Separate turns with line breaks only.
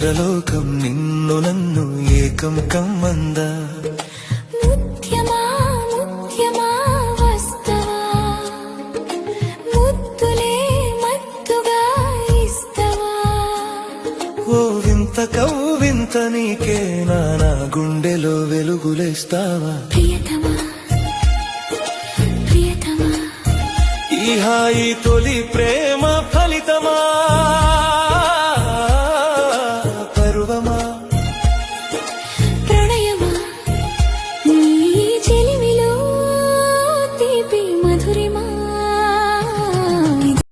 ఇంద్రలోకం నిన్ను నన్ను ఏకం కమ్మందా.
ముత్యమా ముత్యమా వస్తవా, ముద్దులే మత్తుగా ఇస్తవా.
ఓ వింత కవ్వింత నీకే నా గుండెలో వెలుగులేస్తావా.
ప్రియతమా ప్రియతమా
ఈ హాయి